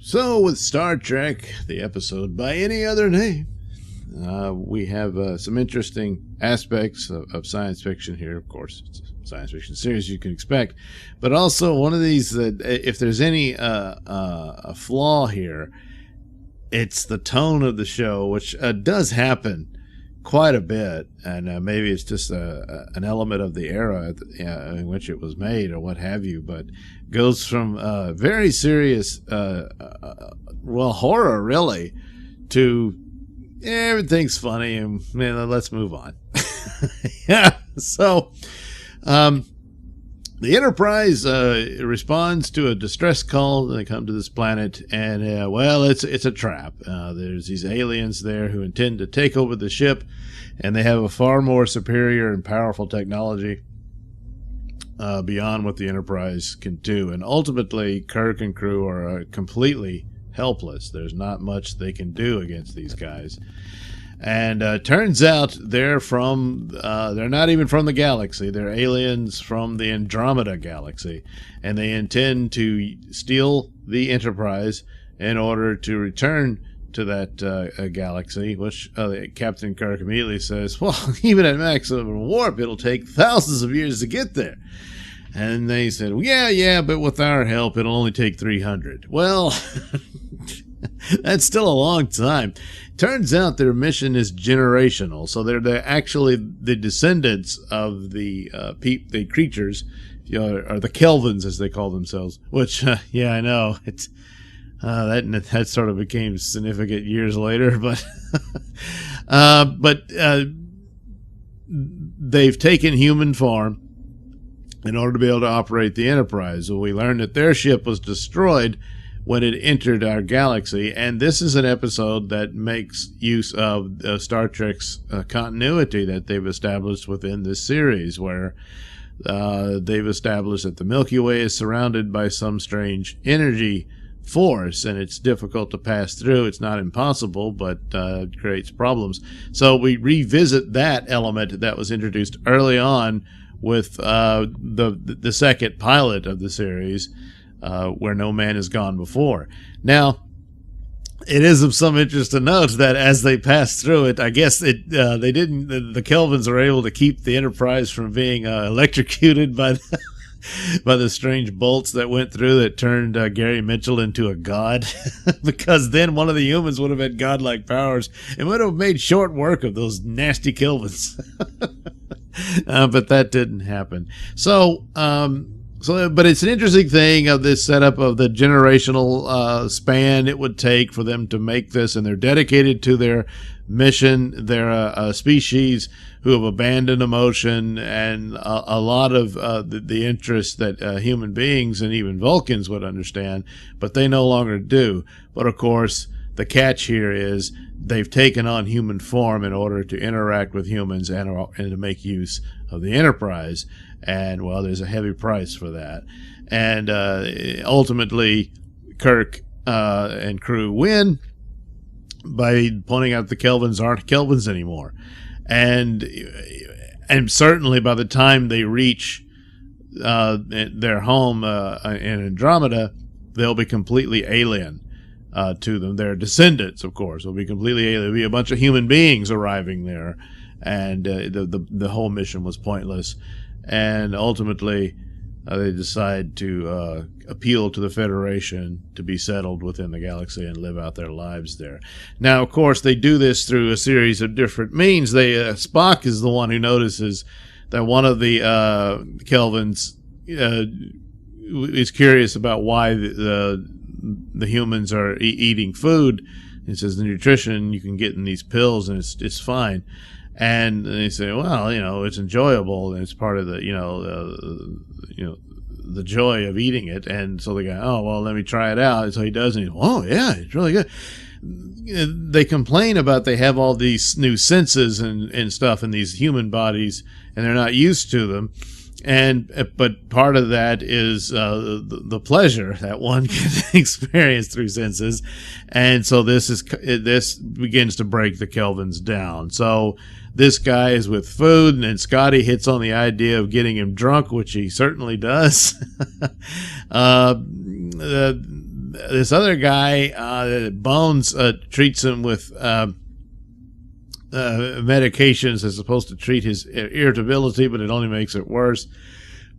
So, with Star Trek, the episode by any other name, we have some interesting aspects of science fiction here. Of course, it's a science fiction series you can expect, but also one of these that, if there's any a flaw here, it's the tone of the show, which does happen quite a bit, and maybe it's just an element of the era in which it was made or what have you, but goes from very serious horror really to everything's funny and let's move on. Yeah, so the Enterprise responds to a distress call. They come to this planet, and it's a trap. There's these aliens there who intend to take over the ship, and they have a far more superior and powerful technology beyond what the Enterprise can do. And ultimately, Kirk and crew are completely helpless. There's not much they can do against these guys. And turns out they're not even from the galaxy. They're aliens from the Andromeda galaxy. And they intend to steal the Enterprise in order to return to that galaxy, which Captain Kirk immediately says, well, even at maximum warp, it'll take thousands of years to get there. And they said, well, yeah, but with our help, it'll only take 300. Well, that's still a long time. Turns out their mission is generational, so they're actually the descendants of the creatures, or the Kelvins as they call themselves. Which, I know it's that sort of became significant years later, but they've taken human form in order to be able to operate the Enterprise. So we learned that their ship was destroyed when it entered our galaxy, and this is an episode that makes use of Star Trek's continuity that they've established within this series, where they've established that the Milky Way is surrounded by some strange energy force, and it's difficult to pass through. It's not impossible, but it creates problems. So we revisit that element that was introduced early on with the second pilot of the series, where no man has gone before. Now, it is of some interest to note that as they pass through it, I guess the Kelvins are able to keep the Enterprise from being electrocuted by the strange bolts that went through that turned Gary Mitchell into a god, because then one of the humans would have had godlike powers and would have made short work of those nasty Kelvins. But that didn't happen. So, but it's an interesting thing of this setup of the generational span it would take for them to make this, and they're dedicated to their mission. They're a species who have abandoned emotion and a lot of the interests that human beings and even Vulcans would understand, but they no longer do. But of course, the catch here is they've taken on human form in order to interact with humans and to make use of the Enterprise. And, well, there's a heavy price for that. And ultimately, Kirk and crew win by pointing out the Kelvins aren't Kelvins anymore. And certainly by the time they reach their home in Andromeda, they'll be completely alien to them. Their descendants, of course, will be completely alien. There'll be a bunch of human beings arriving there, and the whole mission was pointless. And ultimately, they decide to appeal to the Federation to be settled within the galaxy and live out their lives there. Now, of course, they do this through a series of different means. Spock is the one who notices that one of the Kelvins is curious about why the humans are eating food. He says the nutrition you can get in these pills, and it's fine. And they say, well, it's enjoyable, and it's part of the, the joy of eating it. And so the guy, oh, well, let me try it out. And so he does, and he goes, oh, yeah, it's really good. They complain about they have all these new senses and stuff in these human bodies, and they're not used to them. But part of that is the pleasure that one can experience through senses, and so this begins to break the Kelvins down. So this guy is with food, and Scotty hits on the idea of getting him drunk, which he certainly does. this other guy, Bones, treats him with medications that's supposed to treat his irritability, but it only makes it worse.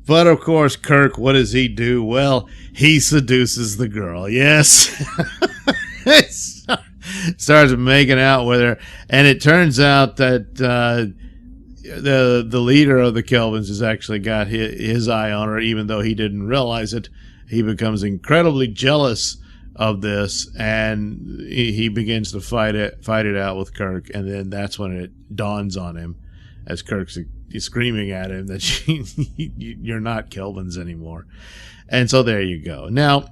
But of course, Kirk, what does he do? Well, he seduces the girl. Yes. Starts making out with her, and it turns out that the leader of the Kelvins has actually got his eye on her, even though he didn't realize it. He becomes incredibly jealous of this, and he begins to fight it out with Kirk, and then that's when it dawns on him, as Kirk's screaming at him, that you're not Kelvins anymore. And so there you go. Now,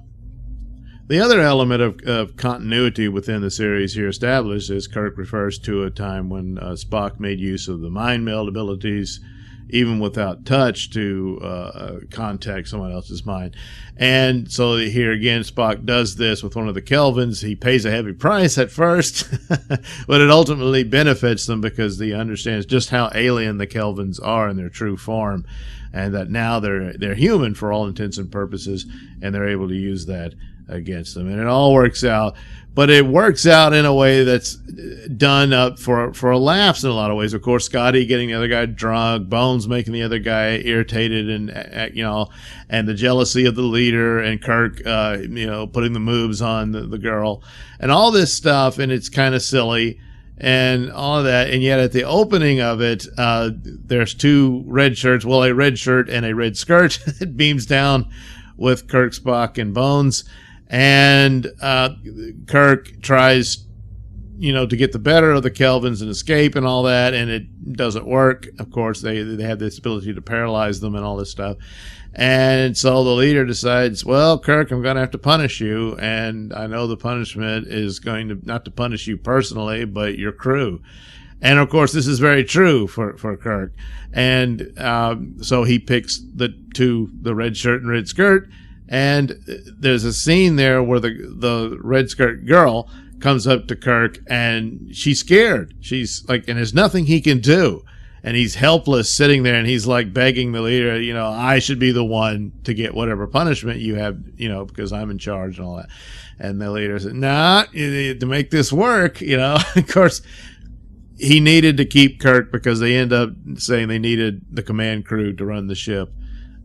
the other element of continuity within the series here established is Kirk refers to a time when Spock made use of the mind meld abilities, even without touch, to contact someone else's mind. And so here again, Spock does this with one of the Kelvins. He pays a heavy price at first, but it ultimately benefits them because he understands just how alien the Kelvins are in their true form, and that now they're human for all intents and purposes, and they're able to use that against them. And it all works out, but it works out in a way that's done up for laughs in a lot of ways. Of course, Scotty getting the other guy drunk, Bones making the other guy irritated, and and the jealousy of the leader, and Kirk putting the moves on the girl, and all this stuff. And it's kind of silly and all of that, and yet at the opening of it, there's two red shirts, well, a red shirt and a red skirt that beams down with Kirk, Spock, and Bones. And Kirk tries, to get the better of the Kelvins and escape and all that, and it doesn't work. Of course, they have this ability to paralyze them and all this stuff. And so the leader decides, well, Kirk, I'm going to have to punish you, and I know the punishment is going to not to punish you personally, but your crew. And of course, this is very true for Kirk. And so he picks the red shirt and red skirt. And there's a scene there where the red skirt girl comes up to Kirk, and she's scared. She's like, and there's nothing he can do. And he's helpless sitting there, and he's like begging the leader, I should be the one to get whatever punishment you have, because I'm in charge and all that. And the leader said, nah, to make this work, of course, he needed to keep Kirk because they end up saying they needed the command crew to run the ship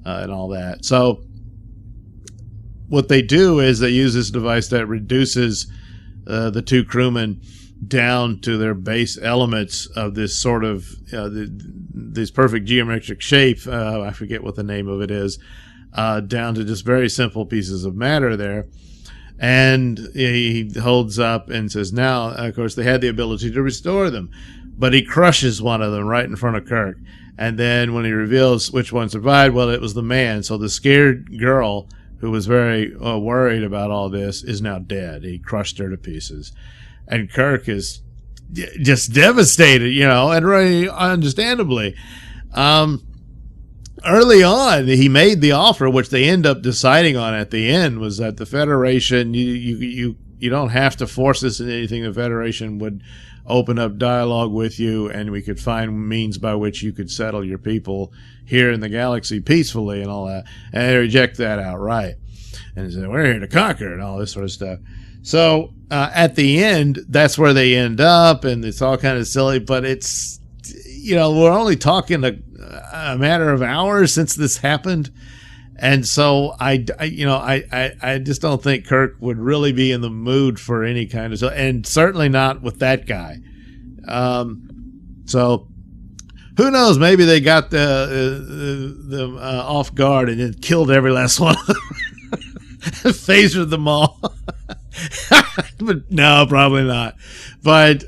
and all that. So what they do is they use this device that reduces the two crewmen down to their base elements of this sort of this perfect geometric shape. I forget what the name of it is, down to just very simple pieces of matter there. And he holds up and says, now, of course, they had the ability to restore them, but he crushes one of them right in front of Kirk. And then when he reveals which one survived, well, it was the man. So the scared girl, who was very worried about all this, is now dead. He crushed her to pieces. And Kirk is just devastated, and really understandably. Early on, he made the offer, which they end up deciding on at the end, was that the Federation, you don't have to force this into anything. The Federation would open up dialogue with you, and we could find means by which you could settle your people here in the galaxy peacefully and all that. And they reject that outright. And they say, we're here to conquer and all this sort of stuff. So at the end, that's where they end up, and it's all kind of silly, but it's, we're only talking a matter of hours since this happened. And so I just don't think Kirk would really be in the mood for any kind of, and certainly not with that guy. So who knows? Maybe they got the off guard and then killed every last one, phasered them all. But no, probably not. But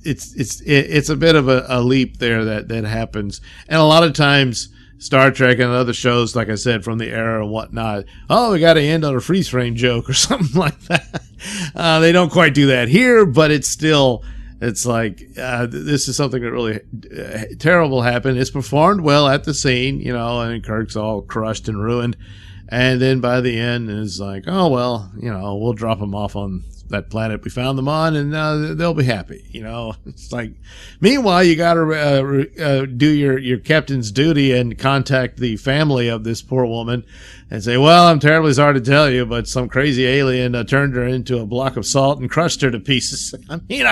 it's a bit of a leap there that happens, and a lot of times Star Trek and other shows, like I said, from the era and whatnot, we got to end on a freeze frame joke or something like that. They don't quite do that here, but it's like this is something that really terrible happened. It's performed well at the scene, and Kirk's all crushed and ruined. And then by the end, it's like, oh, well, we'll drop him off on that planet we found them on, and they'll be happy. It's like, meanwhile, you got to do your captain's duty and contact the family of this poor woman and say, well, I'm terribly sorry to tell you, but some crazy alien turned her into a block of salt and crushed her to pieces. I mean,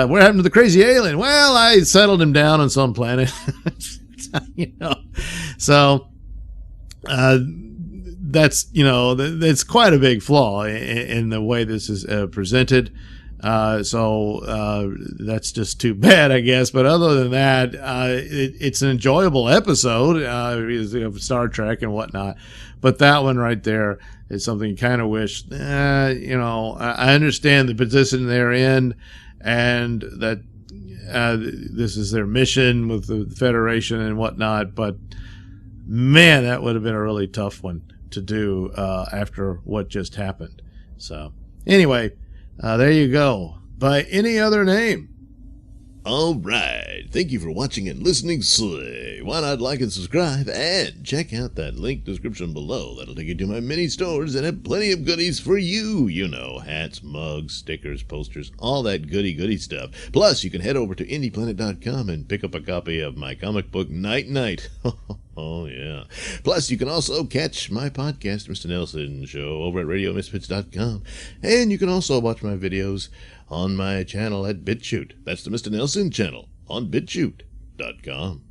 what happened to the crazy alien? Well, I settled him down on some planet. So that's that's quite a big flaw in the way this is presented. So that's just too bad, I guess. But other than that, it's an enjoyable episode of Star Trek and whatnot. But that one right there is something you kind of wish, I understand the position they're in, and that this is their mission with the Federation and whatnot. But man, that would have been a really tough one to do after what just happened. So anyway, there you go. By any other name. All right. Thank you for watching and listening. Why not like and subscribe and check out that link description below. That'll take you to my mini stores that have plenty of goodies for you. Hats, mugs, stickers, posters, all that goody stuff. Plus, you can head over to indieplanet.com and pick up a copy of my comic book Night Night. Oh, yeah. Plus, you can also catch my podcast, Mr Nailsin Show, over at RadioMisfits.com. And you can also watch my videos on my channel at BitChute. That's the Mr Nailsin channel on BitChute.com.